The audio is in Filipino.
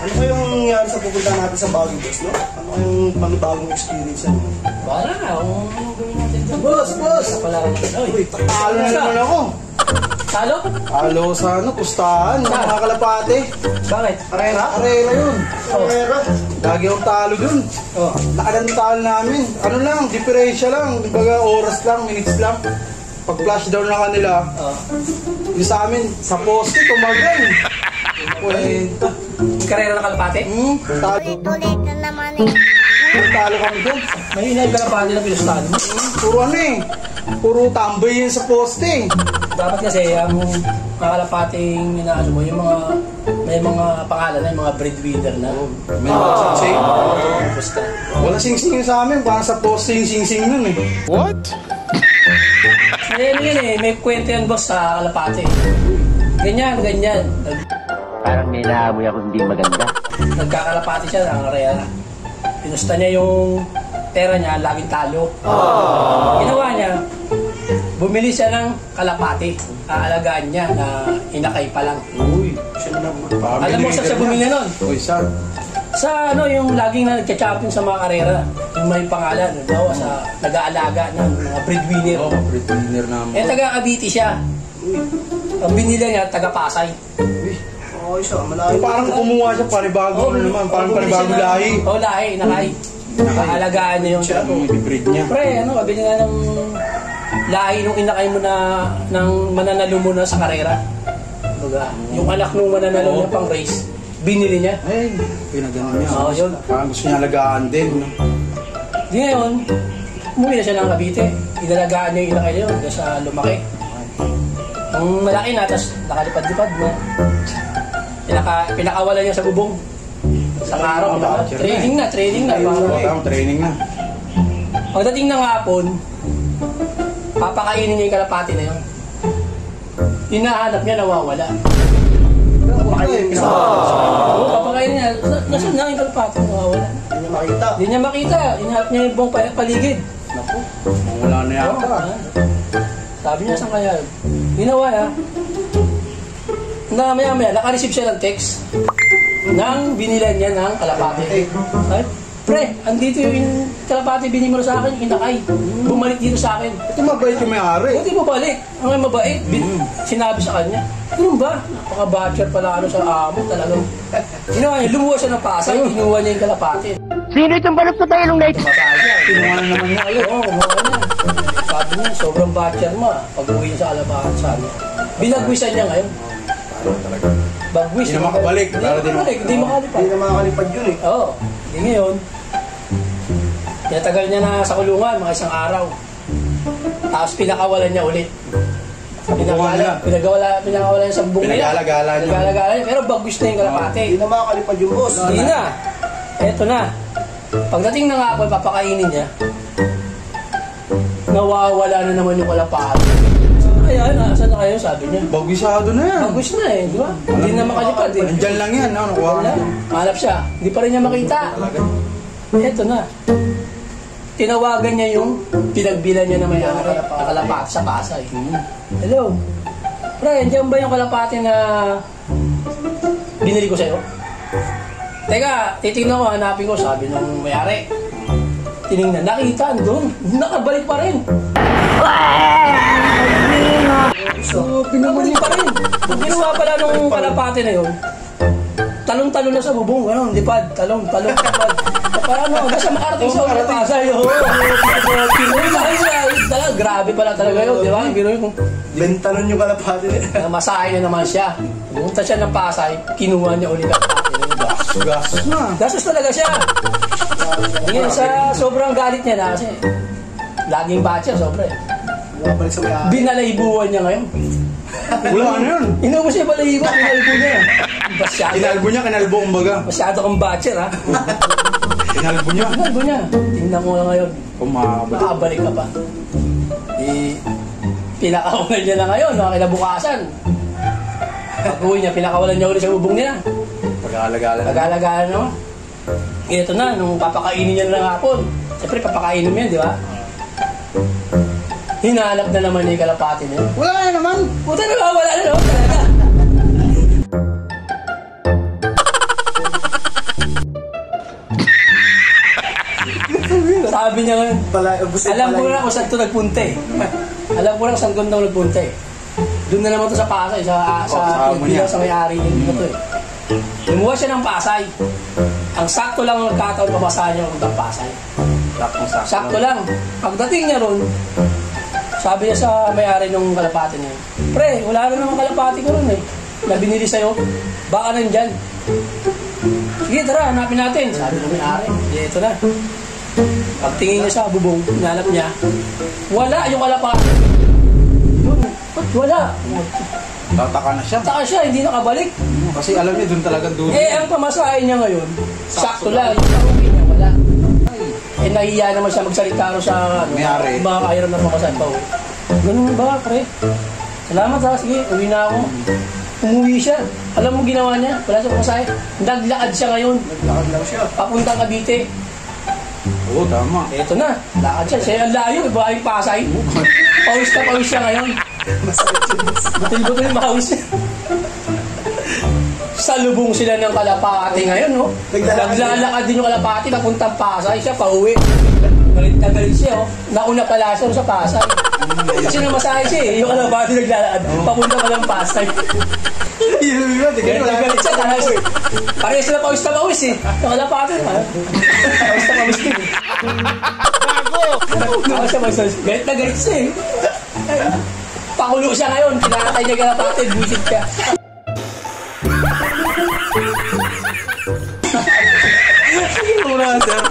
Ano kayong nangyari sa pupunta natin sa Baguio, boss, no? Ano kayong panibagong experience ano? Para na, kung anong gawin natin dyan. Boss! Pala rin natin. Uy, talo na naman ako. Talo? Talo sa ano, pustahan, mga kalapate. Bakit? Arena yun. Arena. Lagi akong talo dun. Lakadan ng talo namin. Ano lang, diferensya lang. Dibaga oras lang, minutes lang. Pag flash down na kanila, yung sa amin, sa poste, tumagal. Kwenta. Yung karera ng kalapate? Tulit na naman eh. Talo kami dun. May inay kalapate na pinustahan mo. Puro ano eh. Puro tambay yun sa poste. Dapat kasi ang mga kalapating inaano mo, yung mga may mga pangalan na, yung mga breadwinner na. May mga singsing. Basta. Wala singsing sa amin, parang sa poste yung singsing nun eh. What? Ayan yun eh, may kwento yan boss sa kalapate. Ganyan. Parang may naamoy ako hindi maganda. Nagkakalapati siya ng karera. Pinusta niya yung pera niya, laging talo. Ginawa niya, bumili siya ng kalapati. Aalagaan niya na inakay pa lang. Uy, siya na naman. Alam mo saan siya bumili nun? Uy, saan? Sa ano, yung laging na nagka-champion sa mga karera. Yung may pangalan, no? Sa nag-aalaga ng mga breadwinner. Oo, breadwinner naman. Eh, taga-Cavite siya. Ang binili niya, taga-Pasay. Oo, siya, malayo. Parang kumuha siya, panibago naman. Parang panibago lahi. Oo, lahi, nakay. Aalagaan niya yung Siya, i-breed niya. Pre, ano, kabili nga ng lahi nung inakay mo na ng mananalo mo na sa karera. Baga, yung anak nung mananalo niya pang race, binili niya. Ay, pinagano niya. Oo, yun. Parang gusto niya alagaan din. No? Di ngayon, umuwi na siya ng Cavite. Inalagaan niya yung inakay niya yun sa lumaki. Ang malaki na, tapos nakalipad-lipad mo. Pinakawalan niya sa bubong. Sa araw, training na. Oo, training na. Pagdating ng hapon, papakainin niya yung kalapati na yun. Hinahanap niya, nawawala. Papakainin niya. Oo, papakainin niya. Nasaan na yung kalapati, nawawala. Hindi niya makita. Hinahanap niya yung buong paligid. Naku, wala na yata. Sabi niya sa kanya, ginawa niya. Maya-maya, naka-receive siya ng text nang binilan niya ng kalapati. Ay, pre, andito yung kalapati binili mo sa akin, inakay. Bumalik dito sa akin. Ito mabait yung may-ari. Hindi mabalik. Ang mabait. Sinabi sa kanya, ganun ba? Napaka-butcher pala ano sa amo talagang. Ginawa niya, lumuwas siya ng Pasay, kinuha niya yung kalapati. Sino itong balok sa tayo nung night? Tumatay siya. Kinuha na naman niya ulit. Oo, kumuha niya. Sabi niya, sobrang butcher mo. Pag-uwi niya sa kalapati sa amin. Binagwisan niya ngayon. Bagwis. Hindi na makabalik. Hindi makalipad. Hindi na makakalipad yun eh. Oo. Hindi ngayon. Tinatagal niya na sa kulungan, mga isang araw. Tapos pinakawalan niya ulit. Pinakawalan niya sa bubong niya. Pinagala-gala niya. Pinagala-gala niya. Pero bagwis na yung kalapate. Hindi na makakalipad yung boss. Hindi na. Eto na. Pagdating ng hapon, papakainin niya. Nawawala na naman yung kalapate. Ayan, saan na kayo? Sabi niya. Bagwisado na yan. Bagwis na eh, di ba? Hindi na makalipad eh. Nandyan lang yan. Nakuha Wala. Hanap siya. Hindi pa rin niya makita. Eto na. Tinawagan niya yung pinagbilan niya na may-ari na kalapati sa Pasay. Hello. Pre, andyan ba yung kalapati na binili ko sa'yo? Teka, titignan ko, hanapin ko. Sabi ng may-ari. Tinignan, nakita doon. Nakabalik pa rin. So, pinabalik pa rin. Ang ginawa pala nung kalapati na yun, talong-talong na sa bubong, gano'n, lipad, talong, lipad. Paano, basta makarating sa ulit Pasay. Talaga, grabe pala talaga yun, di ba? Bentanon yung kalapati niya. Masahe na naman siya. Pumunta siya ng Pasay, kinuha niya ulit ang kalapati. Gastos na. Gastos talaga siya. Ngayon, sa sobrang galit niya na kasi, laging batcher, sobra eh. Bumabalik sa may-ari. Binalaybuan niya ngayon. Wala na yun. Inubos niya balayibo, kinalbo niya. Kinalbo niya, kinalbo kumbaga. Masyado kang batcher, ha? Kinalbo niya. Kinalbo niya. Tingnan mo na ngayon. Kumabalik. Makabalik ka pa. Pinakawalan niya na ngayon, mga kinabukasan. Pag-uwi niya, pinakawalan niya ulit sa bubong niya. Pag-alagala na. Pag-alagala naman. Ito na, nung papakainin niya na ng hapon. Siyempre, papakainin mo yan, di ba? Hinahanap na naman yung kalapati na yun. Wala na naman. Puta na, wala na naman talaga. Sabi niya ngayon, alam ko na kung saan ito nagpunta eh. Alam ko na kung saan ito nagpunta eh. Doon na naman ito sa Pasay, sa may-ari nito to eh. Lumuha siya ng Pasay. Ang sakto lang ang nagkataon pabasahan niya ng Pasay. Sakto lang. Pagdating niya ron, sabi niya sa may-ari ng kalapati niya, pre, wala na naman kalapati ko ron eh. Na binili sa'yo, baka nandyan. Sige, tara, hanapin natin. Sabi ng may-ari, ito na. Pagtingin niya sa bubong, hinanap niya, wala yung kalapati. Yun, ba't wala? Tataka na siya. Taka siya, hindi nakabalik. Kasi alam niya, doon talagang dulo. Ang pamasahe niya ngayon, sakto lang. Yung pauwi niya, wala. Nahiya naman siya magsalita sa may-ari. Mga kairam na makasan pa uwi. Ganun ba, pre? Salamat ha, sige, uwi na ako. Umuwi siya. Alam mo ginawa niya? Wala siya pamasahe. Naglakad siya ngayon. Naglakad lang siya. Papuntang Cavite. Oo, tama. Eto na, lakad siya. Siya ang layo, iba yung Pasay. Pawis na pawis siya ngayon. Butil-butil yung pawis niya. Sa lubong sila ng kalapati ngayon, no? Naglalakad din yung kalapati, papuntang Pasay. Siya pauwi. Galit na galit siya, oh. Nauna pala siya sa Pasay. Kasi namasahe siya eh. Yung kalapati naglalakad, papunta pa ng Pasay. Galit siya, talas eh. Parehas sila pawis na pawis eh. Yung kalapati, ha? Pawis na pawis din eh. Galit na galit siya eh. Pakulo siya ngayon, kinakatay niya kalapati, buisit ka. Sige, muna, sir.